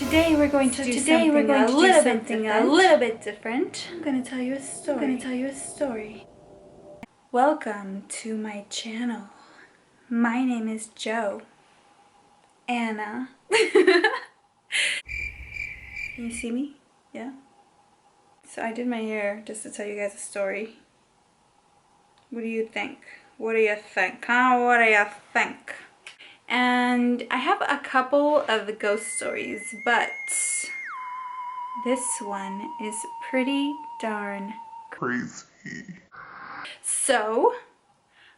Today we're going to do something a little bit different. I'm going to tell you a story. Welcome to my channel. My name is Joe. Anna. Can you see me? Yeah? So I did my hair just to tell you guys a story. What do you think? What do you think? What do you think? And I have a couple of ghost stories, but this one is pretty darn crazy. So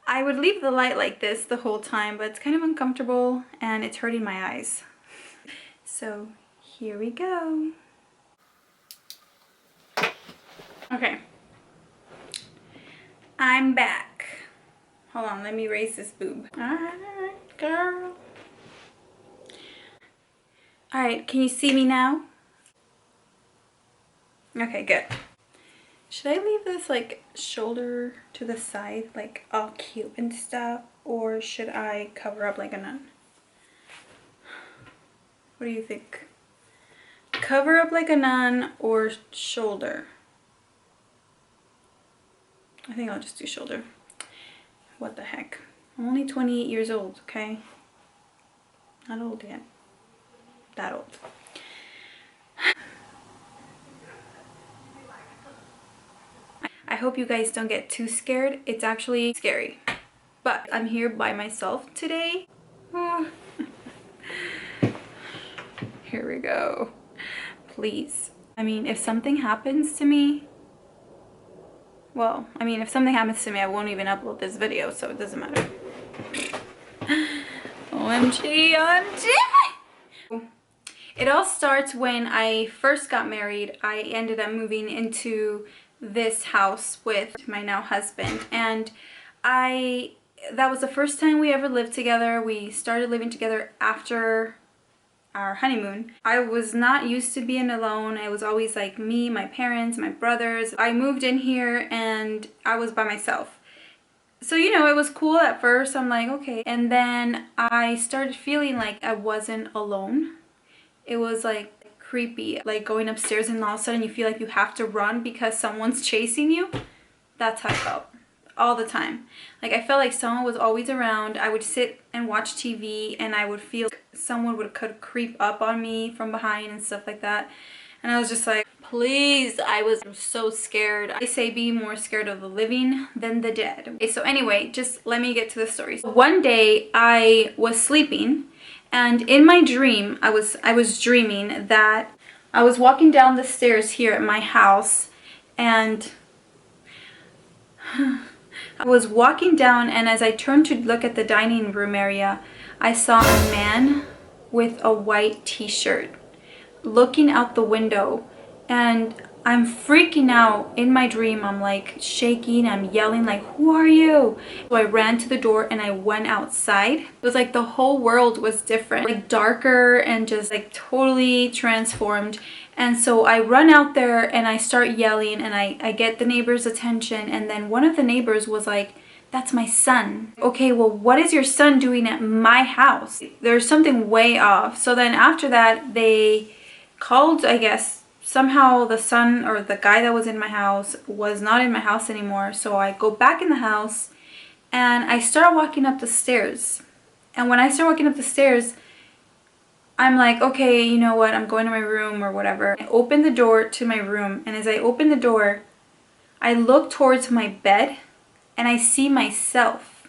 I would leave the light like this the whole time, but it's kind of uncomfortable and it's hurting my eyes. So here we go. Okay. I'm back. Hold on, let me raise this boob. Alright, girl. Alright, can you see me now? Okay, good. Should I leave this like shoulder to the side, like all cute and stuff? Or should I cover up like a nun? What do you think? Cover up like a nun or shoulder? I think I'll just do shoulder. What the heck? I'm only 28 years old, okay? Not old yet. That old. I hope you guys don't get too scared. It's actually scary. But I'm here by myself today. Here we go. Please. I mean, if something happens to me, well, I mean, if something happens to me, I won't even upload this video, so it doesn't matter. OMG, OMG! It all starts when I first got married. I ended up moving into this house with my now husband, and that was the first time we ever lived together. We started living together after our honeymoon. I was not used to being alone. I was always like me, my parents, my brothers. I moved in here and I was by myself. So, you know, it was cool at first. I'm like, okay. And then I started feeling like I wasn't alone. It was like creepy, like going upstairs and all of a sudden you feel like you have to run because someone's chasing you. That's how I felt all the time. Like I felt like someone was always around. I would sit and watch TV and I would feel someone could creep up on me from behind and stuff like that. And I was just like, please, I was so scared. I say be more scared of the living than the dead. Okay, so anyway, just let me get to the story. So one day I was sleeping, and in my dream, I was dreaming that I was walking down the stairs here at my house, and I was walking down, and as I turned to look at the dining room area, I saw a man with a white t-shirt looking out the window, and I'm freaking out. In my dream, I'm like shaking, I'm yelling like, who are you? So I ran to the door and I went outside. It was like the whole world was different, like darker and just like totally transformed. And so I run out there and I start yelling and I get the neighbor's attention, and then one of the neighbors was like, that's my son. Okay, well, what is your son doing at my house? There's something way off. So then after that, they called, I guess, somehow the son or the guy that was in my house was not in my house anymore. So I go back in the house and I start walking up the stairs. And when I start walking up the stairs, I'm like, okay, you know what? I'm going to my room or whatever. I open the door to my room, and as I open the door, I look towards my bed and I see myself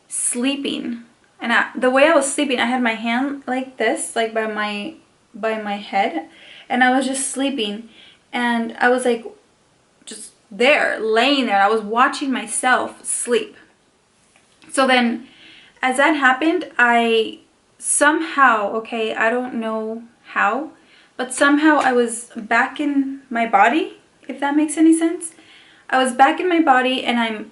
sleeping. And the way I was sleeping, I had my hand like this, like by my head, and I was just sleeping, and I was like just there, laying there. I was watching myself sleep. So then as that happened, I somehow, okay, I don't know how, but somehow I was back in my body, if that makes any sense. I was back in my body and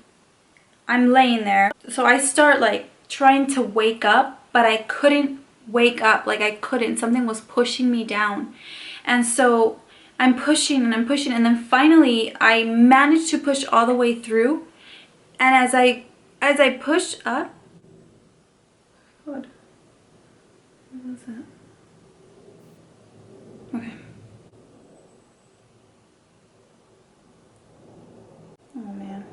I'm laying there. So I start like trying to wake up, but I couldn't wake up. Like I couldn't. Something was pushing me down. And so I'm pushing and I'm pushing, and then finally I managed to push all the way through. And as I pushed up, what was that? Okay. Oh man.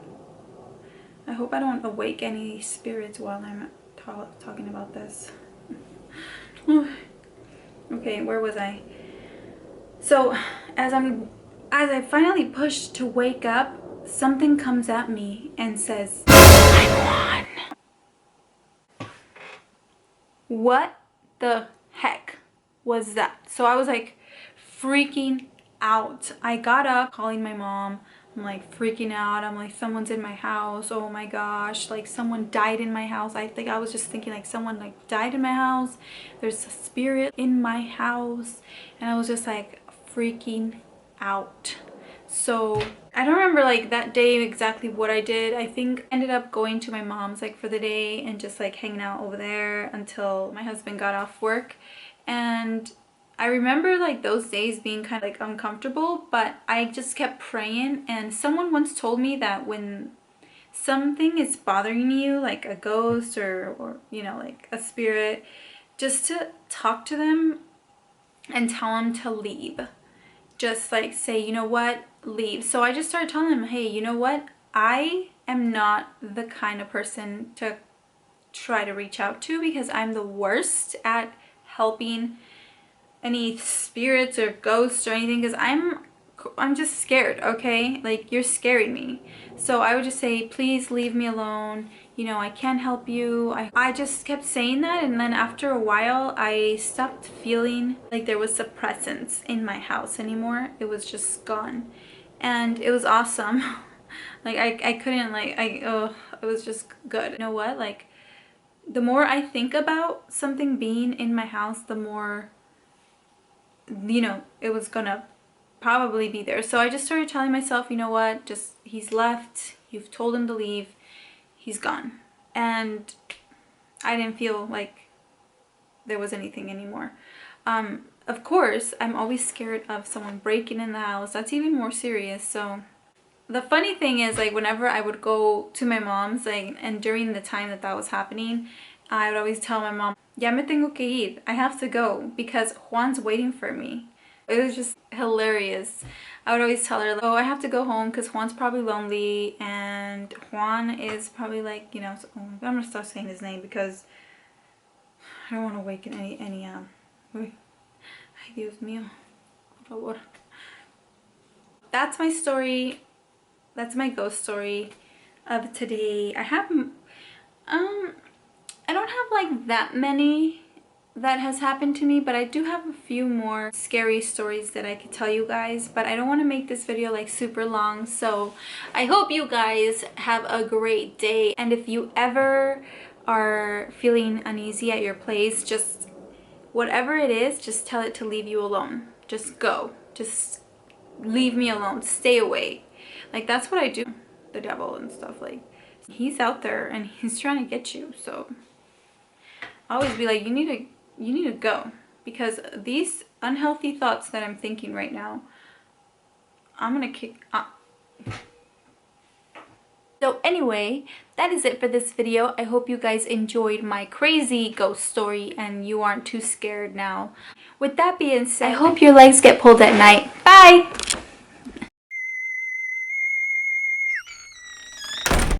I hope I don't awake any spirits while I'm talking about this. Okay, where was I? So as I finally push to wake up, something comes at me and says, "I won." What the heck was that? So I was like freaking out. I got up calling my mom. I'm like freaking out. I'm like, someone's in my house. Oh my gosh, like someone died in my house. I think I was just thinking like someone like died in my house. There's a spirit in my house. And I was just like freaking out. So I don't remember like that day exactly what I did. I think I ended up going to my mom's like for the day and just like hanging out over there until my husband got off work. And I remember like those days being kind of like uncomfortable, but I just kept praying. And someone once told me that when something is bothering you, like a ghost or you know, like a spirit, just to talk to them and tell them to leave. Just like say, you know what, leave. So I just started telling them, hey, you know what, I am not the kind of person to try to reach out to, because I'm the worst at helping any spirits or ghosts or anything, because I'm just scared, okay? Like, you're scaring me. So I would just say, please leave me alone. You know, I can't help you. I just kept saying that, and then after a while, I stopped feeling like there was a presence in my house anymore. It was just gone. And it was awesome. Like, I couldn't, like, it was just good. You know what? Like, the more I think about something being in my house, the more, you know, it was gonna probably be there. So I just started telling myself, you know what, just, he's left, you've told him to leave, he's gone. And I didn't feel like there was anything anymore. Of course, I'm always scared of someone breaking in the house. That's even more serious. So the funny thing is, like, whenever I would go to my mom's, like, and during the time that that was happening, I would always tell my mom, ya me tengo que ir, I have to go because Juan's waiting for me. It was just hilarious. I would always tell her, oh, I have to go home because Juan's probably lonely, and Juan is probably like, you know, so, I'm gonna start saying his name because I don't want to awaken any ay, Dios mío, por favor. That's my story. That's my ghost story of today. I don't have like that many that has happened to me, but I do have a few more scary stories that I could tell you guys, but I don't want to make this video like super long. So I hope you guys have a great day, and if you ever are feeling uneasy at your place, just whatever it is, just tell it to leave you alone. Just go. Just leave me alone. Stay away. Like, that's what I do. The devil and stuff, like, he's out there and he's trying to get you. So I always be like, you need to go, because these unhealthy thoughts that I'm thinking right now, I'm gonna kick. So anyway, that is it for this video. I hope you guys enjoyed my crazy ghost story and you aren't too scared now. With that being said, I hope your legs get pulled at night. Bye!